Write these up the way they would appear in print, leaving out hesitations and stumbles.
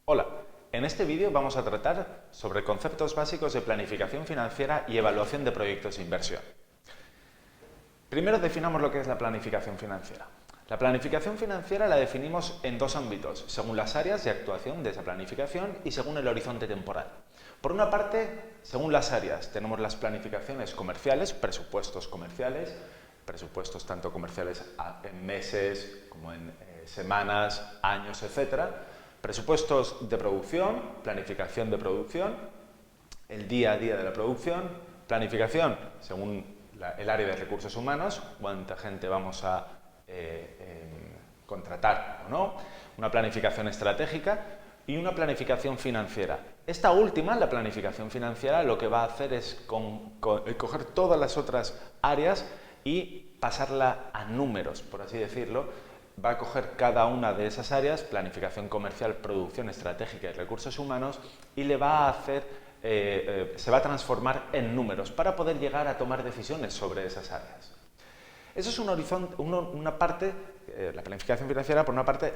Hola, en este vídeo vamos a tratar sobre conceptos básicos de planificación financiera y evaluación de proyectos de inversión. Primero definamos lo que es la planificación financiera. La planificación financiera la definimos en dos ámbitos, según las áreas de actuación de esa planificación y según el horizonte temporal. Por una parte, según las áreas, tenemos las planificaciones comerciales, presupuestos tanto comerciales en meses como en semanas, años, etcétera. Presupuestos de producción, planificación de producción, el día a día de la producción, planificación según el área de recursos humanos, cuánta gente vamos a contratar o no, una planificación estratégica y una planificación financiera. Esta última, la planificación financiera, lo que va a hacer es coger todas las otras áreas y pasarla a números, por así decirlo. Va a coger cada una de esas áreas, planificación comercial, producción estratégica y recursos humanos, y le va a hacer, se va a transformar en números para poder llegar a tomar decisiones sobre esas áreas. Eso es una parte, la planificación financiera por una parte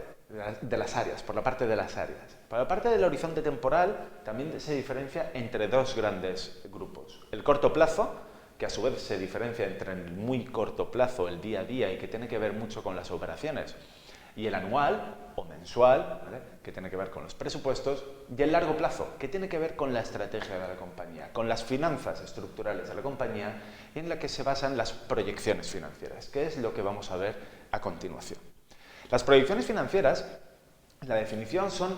de las áreas, por la parte de las áreas. Por la parte del horizonte temporal también se diferencia entre dos grandes grupos. El corto plazo, que a su vez se diferencia entre el muy corto plazo, el día a día, y que tiene que ver mucho con las operaciones, y el anual o mensual, ¿vale?, que tiene que ver con los presupuestos, y el largo plazo, que tiene que ver con la estrategia de la compañía, con las finanzas estructurales de la compañía, en la que se basan las proyecciones financieras, que es lo que vamos a ver a continuación. Las proyecciones financieras, la definición son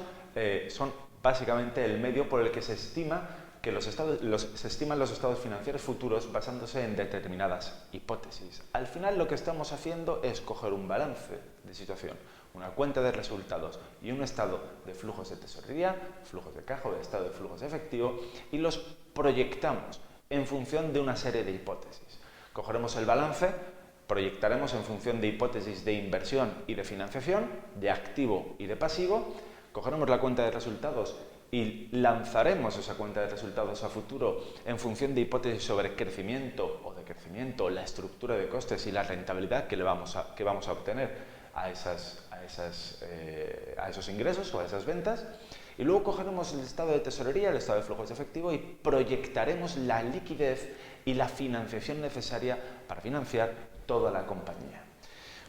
básicamente el medio por el que se estiman los estados financieros futuros basándose en determinadas hipótesis. Al final lo que estamos haciendo es coger un balance de situación, una cuenta de resultados y un estado de flujos de tesorería, flujos de caja o de estado de flujos de efectivo, y los proyectamos en función de una serie de hipótesis. Cogeremos el balance, proyectaremos en función de hipótesis de inversión y de financiación, de activo y de pasivo, cogeremos la cuenta de resultados y lanzaremos esa cuenta de resultados a futuro en función de hipótesis sobre crecimiento o decrecimiento, la estructura de costes y la rentabilidad que vamos a obtener a esos ingresos o a esas ventas. Y luego cogeremos el estado de tesorería, el estado de flujos de efectivo y proyectaremos la liquidez y la financiación necesaria para financiar toda la compañía.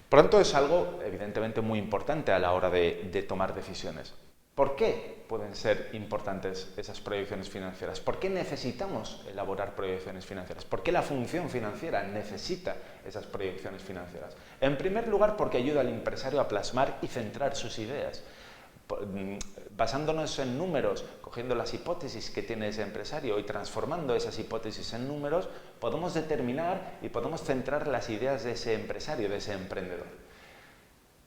Por lo tanto, es algo evidentemente muy importante a la hora de tomar decisiones. ¿Por qué pueden ser importantes esas proyecciones financieras? ¿Por qué necesitamos elaborar proyecciones financieras? ¿Por qué la función financiera necesita esas proyecciones financieras? En primer lugar, porque ayuda al empresario a plasmar y centrar sus ideas. Basándonos en números, cogiendo las hipótesis que tiene ese empresario y transformando esas hipótesis en números, podemos determinar y podemos centrar las ideas de ese empresario, de ese emprendedor.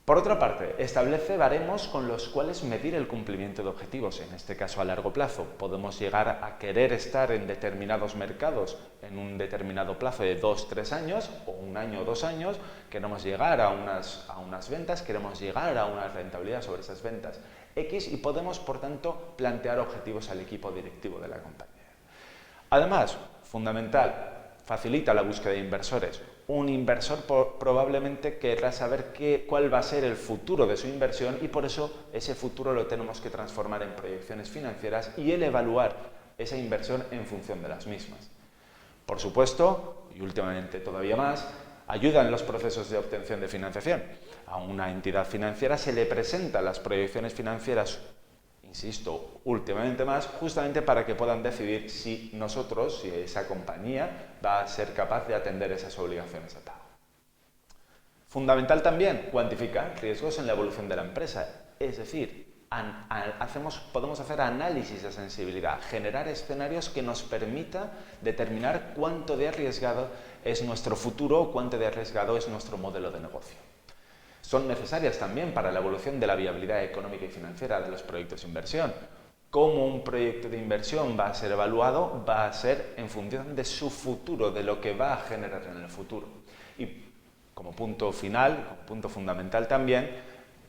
Por otra parte, establece baremos con los cuales medir el cumplimiento de objetivos, en este caso a largo plazo. Podemos llegar a querer estar en determinados mercados en un determinado plazo de 2-3 años, o 1 año o 2 años, queremos llegar a unas ventas, queremos llegar a una rentabilidad sobre esas ventas X y podemos, por tanto, plantear objetivos al equipo directivo de la compañía. Además, fundamental, facilita la búsqueda de inversores. Un inversor probablemente querrá saber cuál va a ser el futuro de su inversión y por eso ese futuro lo tenemos que transformar en proyecciones financieras y el evaluar esa inversión en función de las mismas. Por supuesto, y últimamente todavía más, ayuda en los procesos de obtención de financiación. A una entidad financiera se le presentan las proyecciones financieras, insisto, últimamente más, justamente para que puedan decidir si esa compañía va a ser capaz de atender esas obligaciones a pago. Fundamental también, cuantificar riesgos en la evolución de la empresa, es decir, podemos hacer análisis de sensibilidad, generar escenarios que nos permita determinar cuánto de arriesgado es nuestro futuro o cuánto de arriesgado es nuestro modelo de negocio. Son necesarias también para la evolución de la viabilidad económica y financiera de los proyectos de inversión. Cómo un proyecto de inversión va a ser evaluado va a ser en función de su futuro, de lo que va a generar en el futuro. Y como punto final, como punto fundamental también,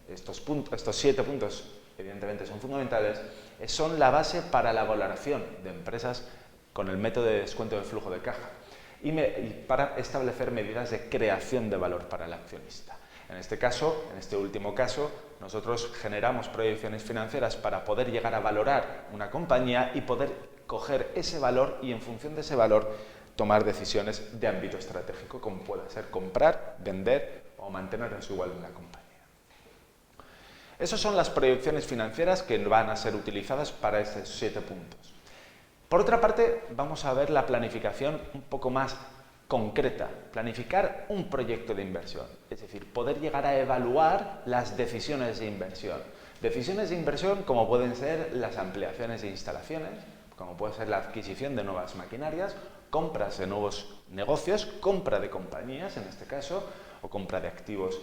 estos 7 puntos evidentemente son fundamentales, son la base para la valoración de empresas con el método de descuento del flujo de caja y para establecer medidas de creación de valor para el accionista. En este último caso, nosotros generamos proyecciones financieras para poder llegar a valorar una compañía y poder coger ese valor y en función de ese valor tomar decisiones de ámbito estratégico, como pueda ser comprar, vender o mantener en su igual una compañía. Esas son las proyecciones financieras que van a ser utilizadas para estos 7 puntos. Por otra parte, vamos a ver la planificación un poco más concreta, planificar un proyecto de inversión, es decir, poder llegar a evaluar las decisiones de inversión. Decisiones de inversión como pueden ser las ampliaciones de instalaciones, como puede ser la adquisición de nuevas maquinarias, compras de nuevos negocios, compra de compañías en este caso, o compra de activos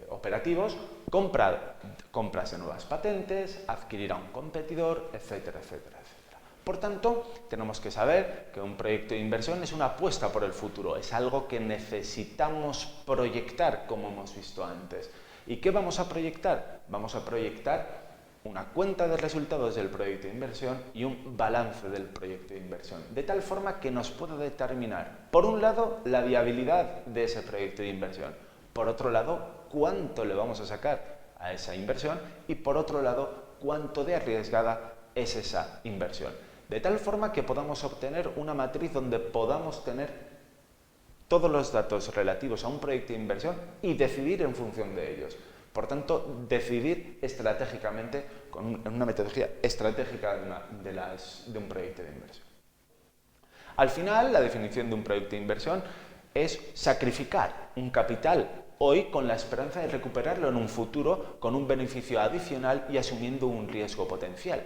operativos, compras de nuevas patentes, adquirir a un competidor, etcétera, etcétera, etcétera. Por tanto, tenemos que saber que un proyecto de inversión es una apuesta por el futuro, es algo que necesitamos proyectar, como hemos visto antes. ¿Y qué vamos a proyectar? Vamos a proyectar una cuenta de resultados del proyecto de inversión y un balance del proyecto de inversión, de tal forma que nos pueda determinar, por un lado, la viabilidad de ese proyecto de inversión, por otro lado, cuánto le vamos a sacar a esa inversión y, por otro lado, cuánto de arriesgada es esa inversión, de tal forma que podamos obtener una matriz donde podamos tener todos los datos relativos a un proyecto de inversión y decidir en función de ellos. Por tanto, decidir estratégicamente con una metodología estratégica de un proyecto de inversión. Al final, la definición de un proyecto de inversión es sacrificar un capital hoy con la esperanza de recuperarlo en un futuro con un beneficio adicional y asumiendo un riesgo potencial.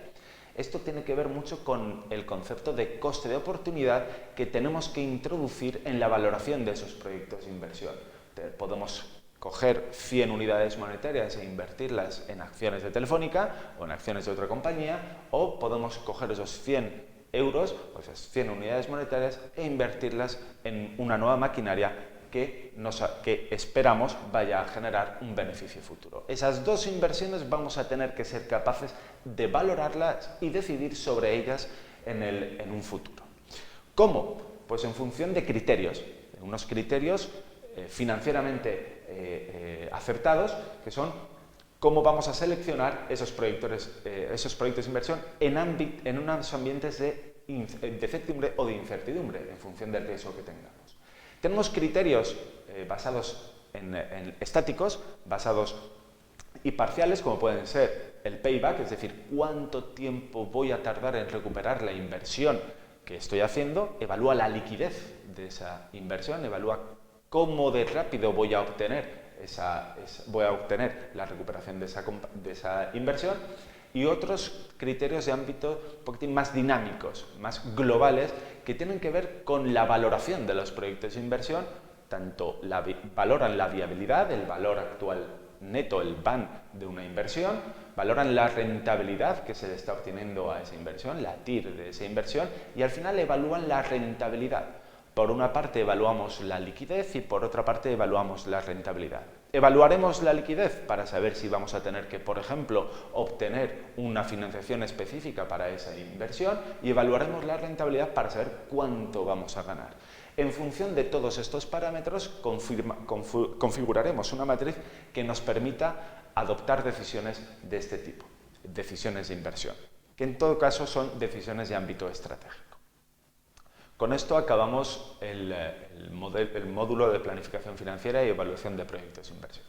Esto tiene que ver mucho con el concepto de coste de oportunidad que tenemos que introducir en la valoración de esos proyectos de inversión. Podemos coger 100 unidades monetarias e invertirlas en acciones de Telefónica o en acciones de otra compañía, o podemos coger esos 100 euros o esas 100 unidades monetarias e invertirlas en una nueva maquinaria que esperamos vaya a generar un beneficio futuro. Esas dos inversiones vamos a tener que ser capaces de valorarlas y decidir sobre ellas en un futuro. ¿Cómo? Pues en función de criterios, unos criterios financieramente acertados, que son cómo vamos a seleccionar esos proyectos de inversión en unos ambientes de certidumbre o de incertidumbre, en función del riesgo que tengamos. Tenemos criterios basados en estáticos, basados y parciales, como pueden ser el payback, es decir, cuánto tiempo voy a tardar en recuperar la inversión que estoy haciendo, evalúa la liquidez de esa inversión, evalúa cómo de rápido voy a obtener la recuperación de esa inversión, y otros criterios de ámbito un poquitín más dinámicos, más globales, que tienen que ver con la valoración de los proyectos de inversión, tanto valoran la viabilidad, el valor actual neto, el VAN de una inversión, valoran la rentabilidad que se le está obteniendo a esa inversión, la TIR de esa inversión, y al final evalúan la rentabilidad. Por una parte evaluamos la liquidez y por otra parte evaluamos la rentabilidad. Evaluaremos la liquidez para saber si vamos a tener que, por ejemplo, obtener una financiación específica para esa inversión, y evaluaremos la rentabilidad para saber cuánto vamos a ganar. En función de todos estos parámetros configuraremos una matriz que nos permita adoptar decisiones de este tipo, decisiones de inversión, que en todo caso son decisiones de ámbito estratégico. Con esto acabamos el módulo de planificación financiera y evaluación de proyectos de inversión.